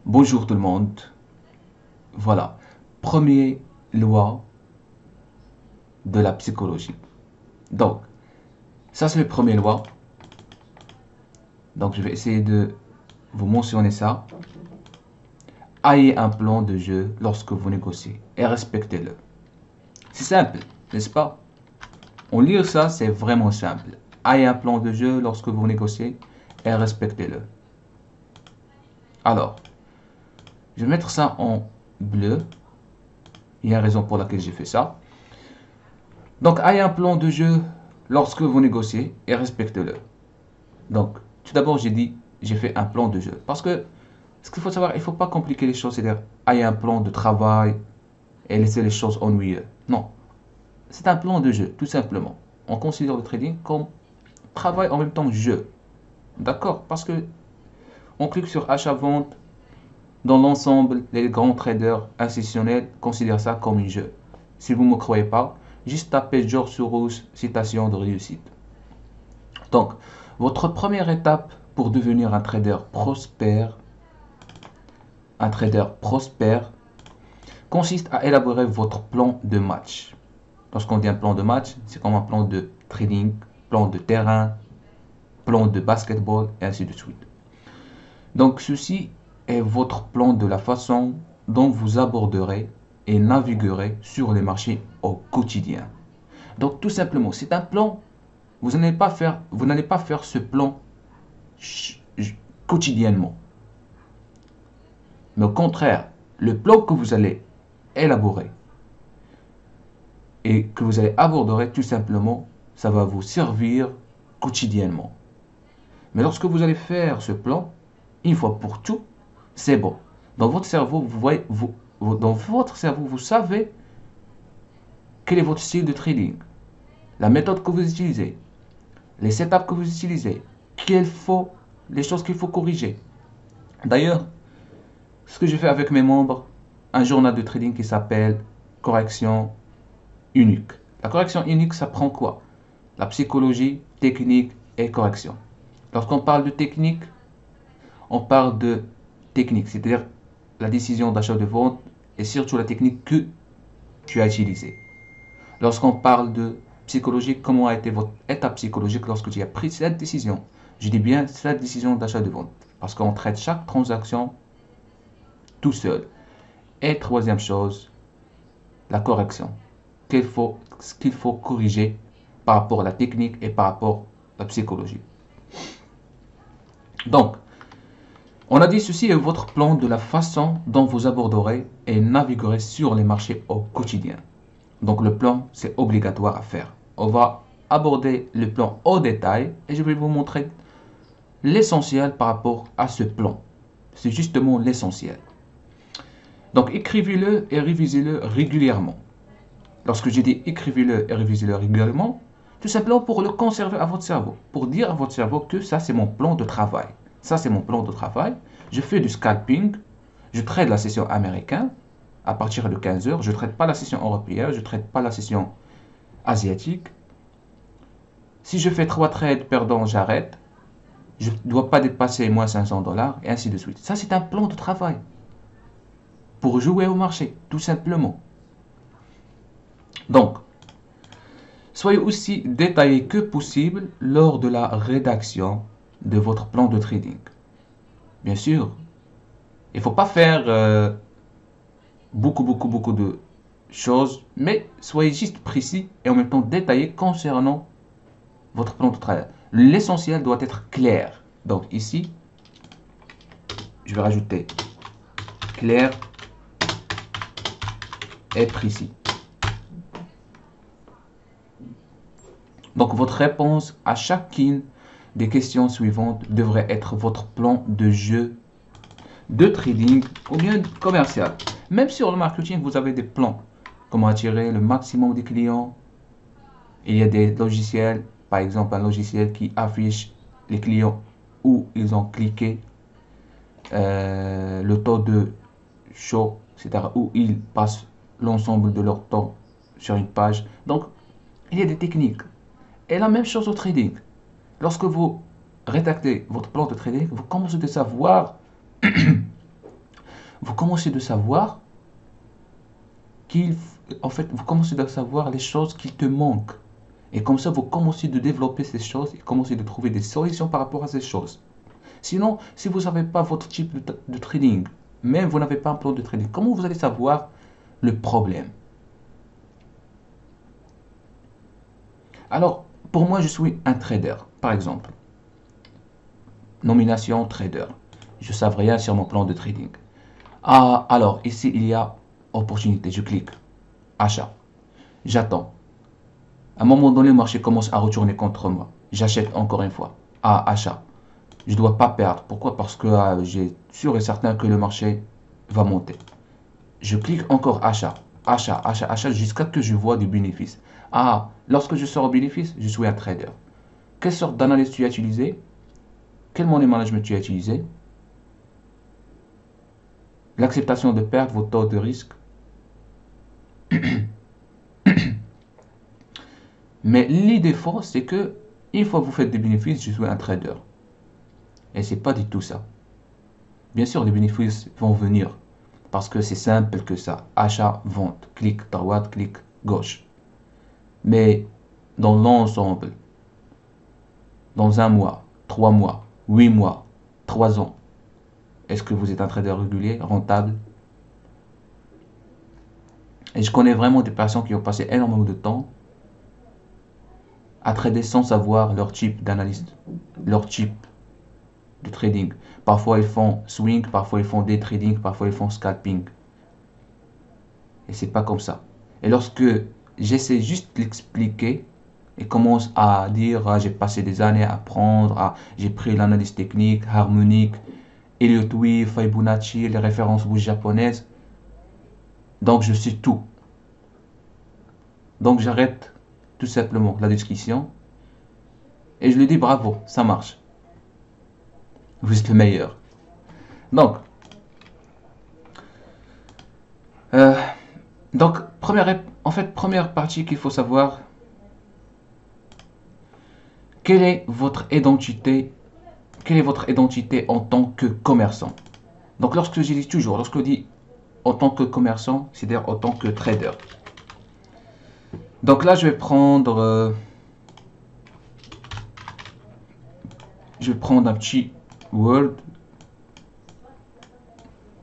Bonjour tout le monde. Voilà. Première loi de la psychologie. Donc, ça c'est la première loi. Donc, je vais essayer de vous mentionner ça. Ayez un plan de jeu lorsque vous négociez et respectez-le. C'est simple, n'est-ce pas? En lire ça, c'est vraiment simple. Ayez un plan de jeu lorsque vous négociez et respectez-le. Alors, je vais mettre ça en bleu. Il y a une raison pour laquelle j'ai fait ça. Donc, ayez un plan de jeu lorsque vous négociez et respectez-le. Donc, tout d'abord, j'ai fait un plan de jeu. Parce que, ce qu'il faut savoir, il ne faut pas compliquer les choses. C'est-à-dire, ayez un plan de travail et laisser les choses ennuyeuses. Non. C'est un plan de jeu, tout simplement. On considère le trading comme travail en même temps jeu. D'accord? Parce que, on clique sur achat-vente. Dans l'ensemble, les grands traders institutionnels considèrent ça comme un jeu. Si vous ne me croyez pas, juste tapez George Soros, citation de réussite. Donc, votre première étape pour devenir un trader prospère consiste à élaborer votre plan de match. Lorsqu'on dit un plan de match, c'est comme un plan de trading, plan de terrain, plan de basketball, et ainsi de suite. Donc, ceci est votre plan de la façon dont vous aborderez et naviguerez sur les marchés au quotidien. Donc, tout simplement, c'est un plan. Vous n'allez pas faire ce plan quotidiennement. Mais au contraire, le plan que vous allez élaborer et que vous allez aborder, tout simplement, ça va vous servir quotidiennement. Mais lorsque vous allez faire ce plan, une fois pour tout, c'est bon. Dans votre cerveau, vous savez quel est votre style de trading, la méthode que vous utilisez, les setups que vous utilisez, les choses qu'il faut corriger. D'ailleurs, ce que je fais avec mes membres, un journal de trading qui s'appelle correction unique. La correction unique, ça prend quoi? La psychologie, technique et correction. Lorsqu'on parle de technique, on parle de technique, c'est-à-dire la décision d'achat de vente et surtout la technique que tu as utilisée. Lorsqu'on parle de psychologie, comment a été votre état psychologique lorsque tu as pris cette décision? Je dis bien cette décision d'achat de vente parce qu'on traite chaque transaction tout seul. Et troisième chose, la correction. Ce qu'il faut corriger par rapport à la technique et par rapport à la psychologie. Donc, on a dit ceci est votre plan de la façon dont vous aborderez et naviguerez sur les marchés au quotidien. Donc le plan, c'est obligatoire à faire. On va aborder le plan au détail et je vais vous montrer l'essentiel par rapport à ce plan. C'est justement l'essentiel. Donc écrivez-le et révisez-le régulièrement. Lorsque j'ai dit écrivez-le et révisez-le régulièrement, tout simplement pour le conserver à votre cerveau. Pour dire à votre cerveau que ça c'est mon plan de travail. Ça c'est mon plan de travail. Je fais du scalping. Je trade la session américaine à partir de 15 heures. Je ne traite pas la session européenne. Je ne traite pas la session asiatique. Si je fais 3 trades perdants, j'arrête. Je ne dois pas dépasser moins $500 et ainsi de suite. Ça c'est un plan de travail. Pour jouer au marché, tout simplement. Donc, soyez aussi détaillé que possible lors de la rédaction de votre plan de trading. Bien sûr, il ne faut pas faire beaucoup de choses, mais soyez juste précis et en même temps détaillé concernant votre plan de travail. L'essentiel doit être clair. Donc ici, je vais rajouter clair et précis. Donc votre réponse à chacune des questions suivantes devrait être votre plan de jeu de trading ou bien commercial. Même sur le marketing, vous avez des plans. Comment attirer le maximum de clients. Il y a des logiciels, par exemple un logiciel qui affiche les clients où ils ont cliqué, le taux de show, c'est-à-dire où ils passent l'ensemble de leur temps sur une page. Donc, il y a des techniques. Et la même chose au trading. Lorsque vous rédactez votre plan de trading, vous commencez à savoir vous commencez de savoir en fait, vous commencez à savoir les choses qui te manquent. Et comme ça, vous commencez de développer ces choses et commencez de trouver des solutions par rapport à ces choses. Sinon, si vous n'avez pas votre type de trading, même vous n'avez pas un plan de trading, comment vous allez savoir le problème? Alors, pour moi, je suis un trader, par exemple. Nomination trader. Je ne sais rien sur mon plan de trading. Ah, alors, ici, il y a opportunité. Je clique. Achat. J'attends. À un moment donné, le marché commence à retourner contre moi. J'achète encore une fois. Ah, achat. Je ne dois pas perdre. Pourquoi? Parce que j'ai sûr et certain que le marché va monter. Je clique encore achat. Achat, achat, achat jusqu'à ce que je vois du bénéfice. Ah, lorsque je sors au bénéfice, je suis un trader. Quelle sorte d'analyse tu as utilisé? Quel money management tu as utilisé? L'acceptation de perte, vos taux de risque. Mais l'idée fausse, c'est que une fois que vous faites des bénéfices, je suis un trader. Et c'est pas du tout ça. Bien sûr, les bénéfices vont venir parce que c'est simple que ça. Achat, vente, clic droite, clic gauche. Mais dans l'ensemble, dans un mois, 3 mois, 8 mois, 3 ans, est-ce que vous êtes un trader régulier, rentable? Et je connais vraiment des personnes qui ont passé énormément de temps à trader sans savoir leur type d'analyste, leur type de trading. Parfois ils font swing, parfois ils font day trading, parfois ils font scalping. Et c'est pas comme ça. Et lorsque j'essaie juste de l'expliquer et commence à dire j'ai passé des années à apprendre, j'ai pris l'analyse technique, harmonique, Elliott Wave, Fibonacci, les références bougies japonaises. Donc je sais tout. Donc j'arrête tout simplement la discussion et je lui dis bravo, ça marche. Vous êtes le meilleur. Donc, première partie qu'il faut savoir, quelle est votre identité en tant que commerçant. Donc lorsque je dis toujours, lorsque je dis en tant que commerçant, c'est-à-dire en tant que trader. Donc là, je vais prendre un petit Word.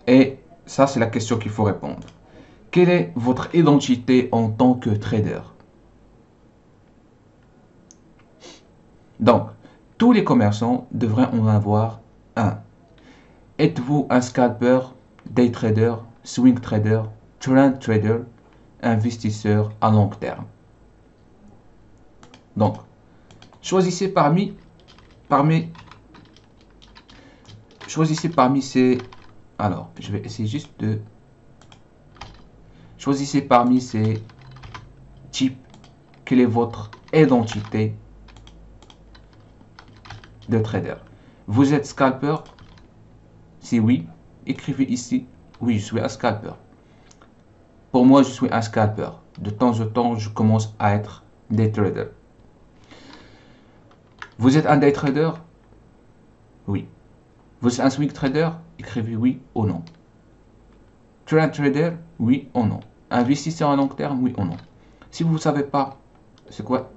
Et ça, c'est la question qu'il faut répondre. Quelle est votre identité en tant que trader? Donc, tous les commerçants devraient en avoir un. Êtes-vous un scalper, day trader, swing trader, trend trader, investisseur à long terme? Donc, choisissez parmi ces... Alors, je vais essayer juste de... Choisissez parmi ces types quelle est votre identité de trader. Vous êtes scalper? Si oui, écrivez ici, oui, je suis un scalper. Pour moi, je suis un scalper. De temps en temps, je commence à être day trader. Vous êtes un day trader? Oui. Vous êtes un swing trader? Écrivez oui ou non. Trend trader? Oui ou non. Investisseur à long terme? Oui ou non. Si vous ne savez pas c'est quoi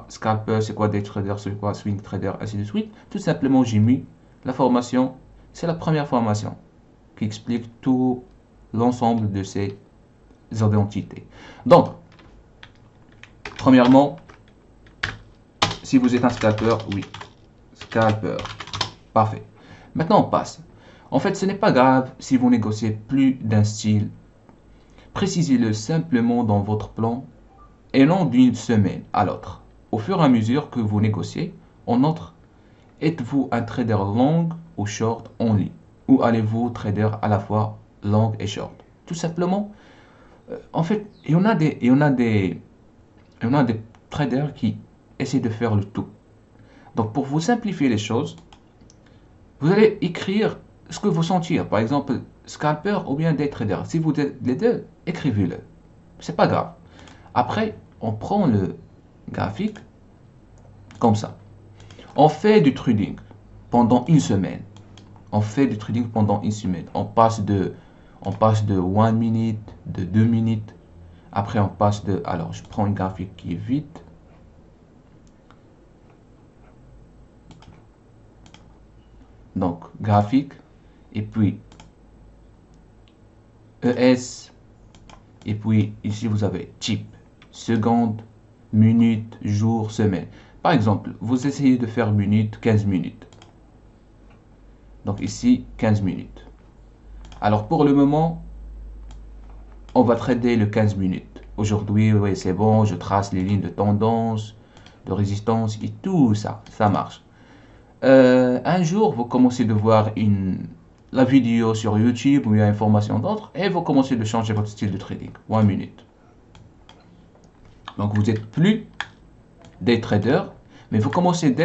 scalper, c'est quoi day trader, c'est quoi swing trader, ainsi de suite, tout simplement j'ai mis la formation, c'est la première formation qui explique tout l'ensemble de ces identités. Donc, premièrement, si vous êtes un scalper, oui, scalper, parfait. Maintenant, on passe. En fait, ce n'est pas grave si vous négociez plus d'un style. Précisez-le simplement dans votre plan et non d'une semaine à l'autre. Au fur et à mesure que vous négociez, en outre, êtes-vous un trader long ou short only? Ou allez-vous trader à la fois long et short? Tout simplement, en fait, il y en a des traders qui essaient de faire le tout. Donc, pour vous simplifier les choses, vous allez écrire ce que vous sentez. Par exemple, scalper ou bien day trader. Si vous êtes les deux, écrivez-le. C'est pas grave. Après, on prend le graphique comme ça. On fait du trading pendant une semaine. On fait du trading pendant une semaine. On passe de 1 minute, de 2 minutes. Après, on passe de... Alors, je prends une graphique qui est vite. Donc, graphique. Et puis, ES. Et puis, ici, vous avez type. Seconde, minute, jour, semaine. Par exemple, vous essayez de faire minute, 15 minutes. Donc ici, 15 minutes. Alors pour le moment, on va trader le 15 minutes. Aujourd'hui, oui, c'est bon, je trace les lignes de tendance, de résistance et tout ça, ça marche. Un jour, vous commencez de voir la vidéo sur YouTube ou une information d'autres et vous commencez de changer votre style de trading. 1 minute. Donc vous n'êtes plus des traders, mais vous commencez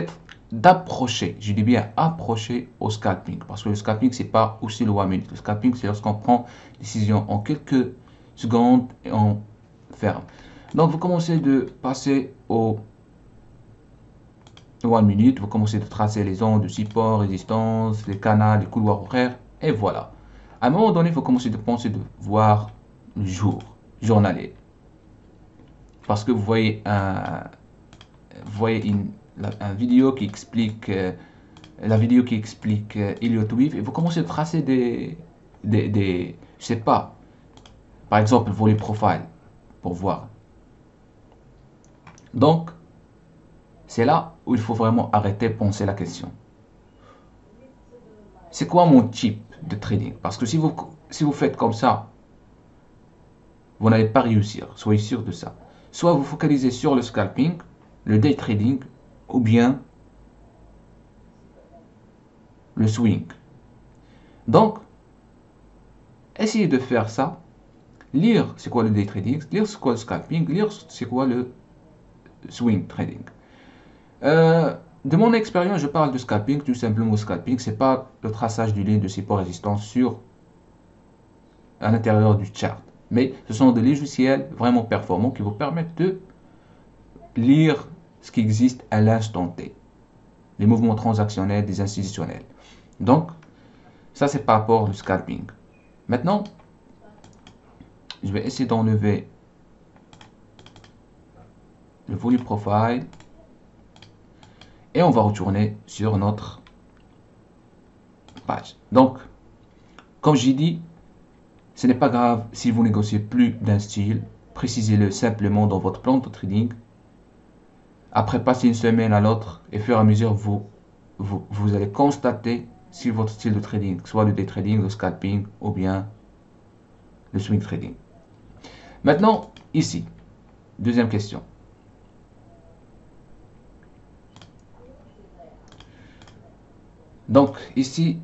d'approcher, je dis bien approcher au scalping, parce que le scalping c'est pas aussi le 1 minute. Le scalping c'est lorsqu'on prend une décision en quelques secondes et on ferme. Donc vous commencez de passer au 1 minute, vous commencez de tracer les zones de support, résistance, les canaux, les couloirs horaires, et voilà. À un moment donné, vous commencez de penser de voir le jour, journalier. Parce que vous voyez une vidéo qui explique Elliott Wave et vous commencez à tracer je sais pas, par exemple volley profile pour voir. Donc c'est là où il faut vraiment arrêter de penser la question. C'est quoi mon type de trading? Parce que si vous faites comme ça, vous n'allez pas réussir, soyez sûr de ça. Soit vous focalisez sur le scalping, le day trading, ou bien le swing. Donc, essayez de faire ça. Lire c'est quoi le day trading, lire c'est quoi le scalping, lire c'est quoi le swing trading. De mon expérience, je parle de scalping, tout simplement. Le scalping, c'est pas le traçage du ligne de support résistance à l'intérieur du chart. Mais ce sont des logiciels vraiment performants qui vous permettent de lire ce qui existe à l'instant T. Les mouvements transactionnels des institutionnels. Donc, ça c'est par rapport au scalping. Maintenant, je vais essayer d'enlever le volume profile et on va retourner sur notre page. Donc, comme j'ai dit, ce n'est pas grave si vous négociez plus d'un style, précisez-le simplement dans votre plan de trading. Après, passez une semaine à l'autre et au fur et à mesure, vous allez constater si votre style de trading, soit le day trading, le scalping ou bien le swing trading. Maintenant, ici, deuxième question. Donc, ici,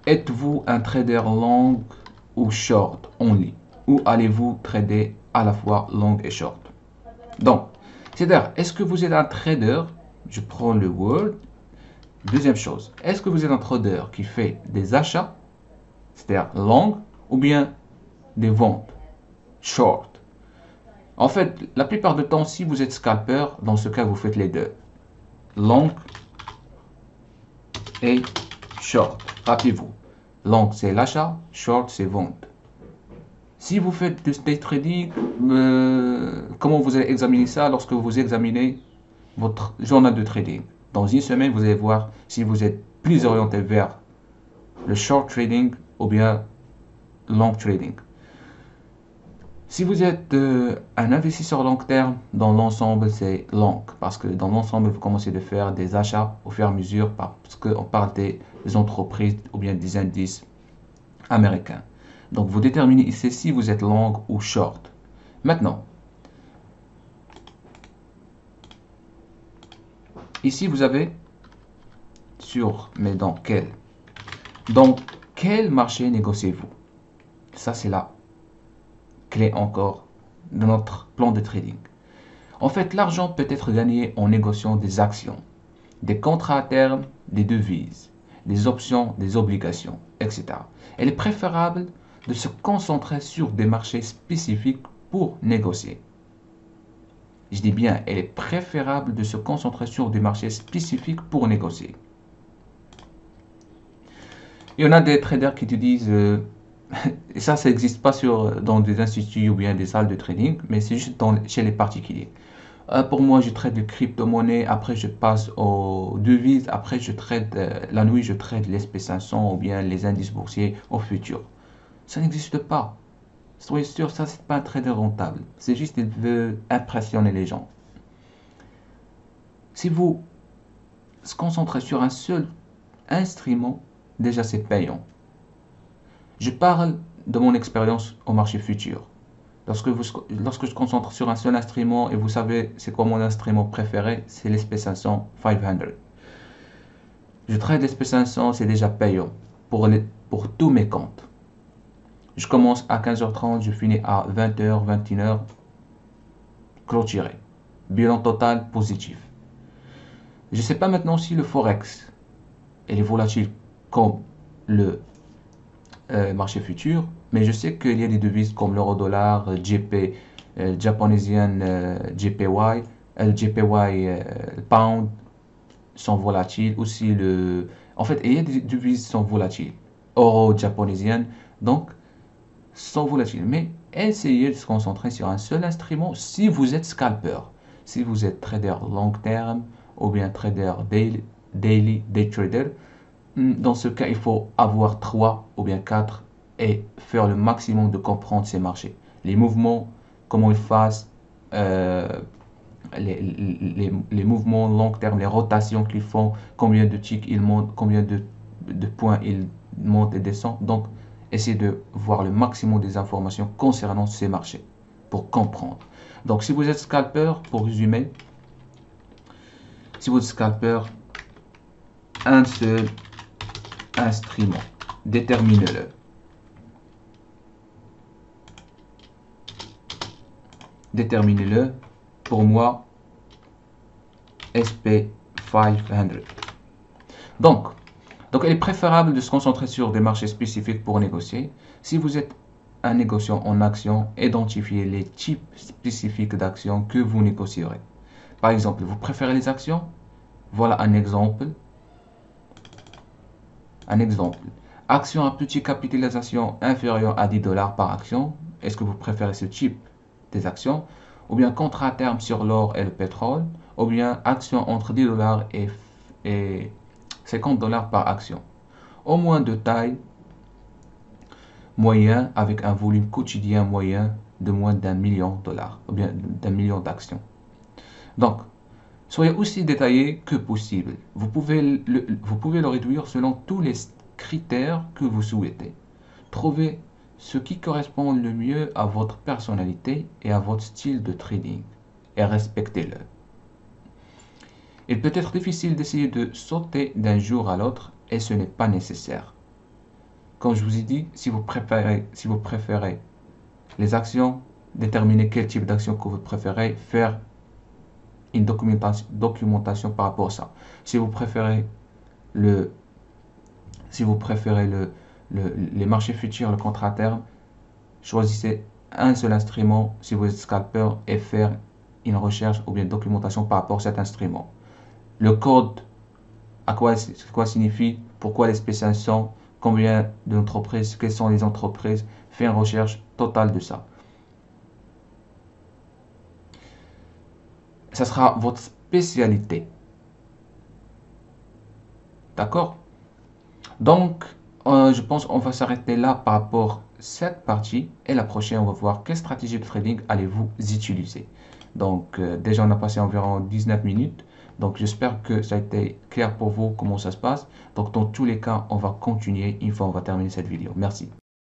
êtes-vous un trader long ou short only? Ou allez-vous trader à la fois long et short? Donc, c'est-à-dire, est-ce que vous êtes un trader? Je prends le word. Deuxième chose, est-ce que vous êtes un trader qui fait des achats, c'est-à-dire long, ou bien des ventes, short? En fait, la plupart du temps, si vous êtes scalper, dans ce cas, vous faites les deux. Long et short. Rappelez-vous, long c'est l'achat, short c'est vente. Si vous faites du day trading, comment vous allez examiner ça lorsque vous examinez votre journal de trading? Dans une semaine, vous allez voir si vous êtes plus orienté vers le short trading ou bien long trading. Si vous êtes un investisseur long terme, dans l'ensemble, c'est long. Parce que dans l'ensemble, vous commencez de faire des achats au fur et à mesure parce qu'on parle des entreprises ou bien des indices américains. Donc, vous déterminez ici si vous êtes long ou short. Maintenant, ici, vous avez mais dans quel marché négociez-vous? Ça, c'est la clé encore de notre plan de trading. En fait, l'argent peut être gagné en négociant des actions, des contrats à terme, des devises, des options, des obligations, etc. Il est préférable de se concentrer sur des marchés spécifiques pour négocier. Je dis bien, il est préférable de se concentrer sur des marchés spécifiques pour négocier. Il y en a des traders qui te disent, et ça n'existe pas dans des instituts ou bien des salles de trading, mais c'est juste chez les particuliers. Pour moi, je trade de crypto-monnaie, après je passe aux devises, après je trade, la nuit, je trade les SP500 ou bien les indices boursiers au futur. Ça n'existe pas. Soyez sûr, ça, c'est pas un trader rentable. C'est juste qu'il veut impressionner les gens. Si vous se concentrez sur un seul instrument, déjà c'est payant. Je parle de mon expérience au marché futur. Lorsque je concentre sur un seul instrument, et vous savez c'est quoi mon instrument préféré, c'est l'SP500 500. Je trade l'SP500, c'est déjà payant pour tous mes comptes. Je commence à 15h30, je finis à 20h, 21h, clôturé. Bilan total positif. Je ne sais pas maintenant si le Forex est volatile comme le marché futur, mais je sais qu'il y a des devises comme l'euro-dollar, JP, Japonesian JPY, JPY pound sont volatiles. Aussi en fait, il y a des devises sont volatiles, euro japonesienne, donc sont volatiles. Mais essayez de se concentrer sur un seul instrument si vous êtes scalper, si vous êtes trader long terme ou bien trader day trader. Dans ce cas, il faut avoir 3 ou bien 4 et faire le maximum de comprendre ces marchés. Les mouvements, comment ils fassent, les mouvements long terme, les rotations qu'ils font, combien de ticks ils montent, combien de points ils montent et descendent. Donc, essayez de voir le maximum des informations concernant ces marchés pour comprendre. Donc, si vous êtes scalper, pour résumer, si vous êtes scalper, un seul instrument, déterminez-le. Déterminez-le. Pour moi, SP500. Donc, il est préférable de se concentrer sur des marchés spécifiques pour négocier. Si vous êtes un négociant en action, identifiez les types spécifiques d'actions que vous négocierez. Par exemple, vous préférez les actions? Voilà un exemple. Action à petite capitalisation inférieure à 10 $ par action. Est-ce que vous préférez ce type des actions? Ou bien contrat à terme sur l'or et le pétrole? Ou bien action entre 10 $ et 50 $ par action? Au moins de taille moyen avec un volume quotidien moyen de moins d'1 million de $, ou bien d'1 million d'actions. Donc, soyez aussi détaillé que possible. Vous pouvez le réduire selon tous les critères que vous souhaitez. Trouvez ce qui correspond le mieux à votre personnalité et à votre style de trading et respectez-le. Il peut être difficile d'essayer de sauter d'un jour à l'autre et ce n'est pas nécessaire. Comme je vous ai dit, si vous préférez les actions, déterminez quel type d'action que vous préférez, faire une documentation par rapport à ça. Si vous préférez les marchés futurs, le contrat à terme, choisissez un seul instrument si vous êtes scalper et faire une recherche ou bien documentation par rapport à cet instrument. Le code, quoi signifie, pourquoi les SP500, combien d'entreprises, quelles sont les entreprises, faire une recherche totale de ça. Ça sera votre spécialité. D'accord? Donc, je pense qu'on va s'arrêter là par rapport à cette partie. Et la prochaine, on va voir quelle stratégie de trading allez-vous utiliser. Donc, déjà, on a passé environ 19 minutes. Donc, j'espère que ça a été clair pour vous comment ça se passe. Donc, dans tous les cas, on va continuer une fois on va terminer cette vidéo. Merci.